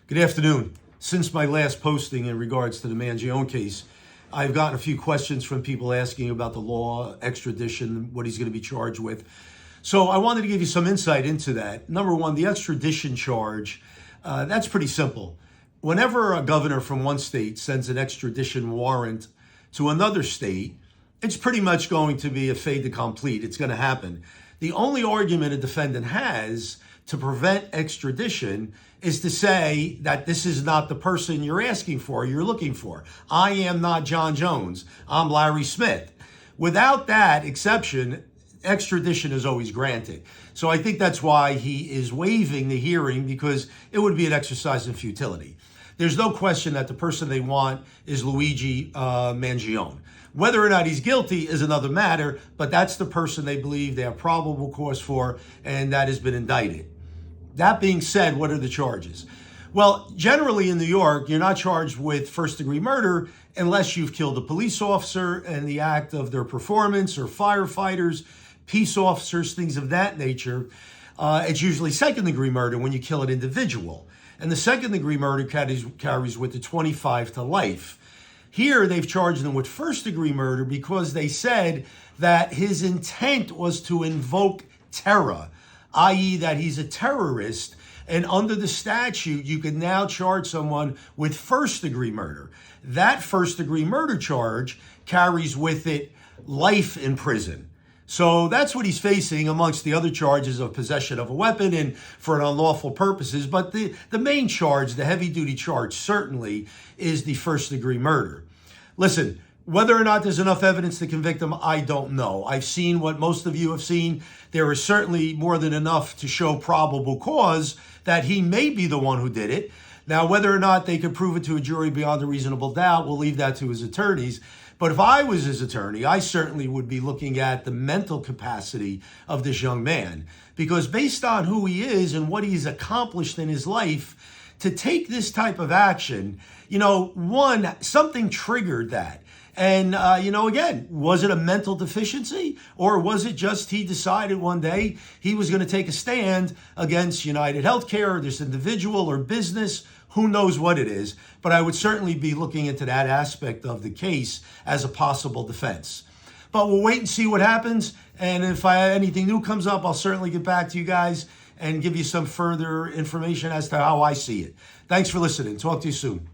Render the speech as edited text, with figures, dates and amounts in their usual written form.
Good afternoon. Since my last posting in regards to the Mangione case, I've gotten a few questions from people asking about the law, extradition, what he's going to be charged with. So I wanted to give you some insight into that. Number one, the extradition charge, that's pretty simple. Whenever a governor from one state sends an extradition warrant to another state, it's pretty much going to be a fait accompli. It's going to happen. The only argument a defendant has to prevent extradition is to say that this is not the person you're asking for, you're looking for. I am not John Jones. I'm Larry Smith. Without that exception, extradition is always granted. So I think that's why he is waiving the hearing, because it would be an exercise in futility. There's no question that the person they want is Luigi Mangione. Whether or not he's guilty is another matter, but that's the person they believe they have probable cause for, and that has been indicted. That being said, what are the charges? Well, generally in New York, you're not charged with first-degree murder unless you've killed a police officer in the act of their performance, or firefighters, peace officers, things of that nature. It's usually second-degree murder when you kill an individual. And the second-degree murder carries with it 25 to life. Here, they've charged him with first-degree murder because they said that his intent was to invoke terror, i.e. that he's a terrorist, and under the statute, you can now charge someone with first-degree murder. That first-degree murder charge carries with it life in prison. So that's what he's facing, amongst the other charges of possession of a weapon and for an unlawful purposes. But the main charge, the heavy-duty charge, certainly is the first-degree murder. Listen, whether or not there's enough evidence to convict him, I don't know. I've seen what most of you have seen. There is certainly more than enough to show probable cause that he may be the one who did it. Now, whether or not they could prove it to a jury beyond a reasonable doubt, we'll leave that to his attorneys. But if I was his attorney, I certainly would be looking at the mental capacity of this young man. Because based on who he is and what he's accomplished in his life, to take this type of action, one, something triggered that. And, again, was it a mental deficiency, or was it just he decided one day he was going to take a stand against United Healthcare or this individual or business? Who knows what it is, but I would certainly be looking into that aspect of the case as a possible defense. But we'll wait and see what happens. And if anything new comes up, I'll certainly get back to you guys and give you some further information as to how I see it. Thanks for listening. Talk to you soon.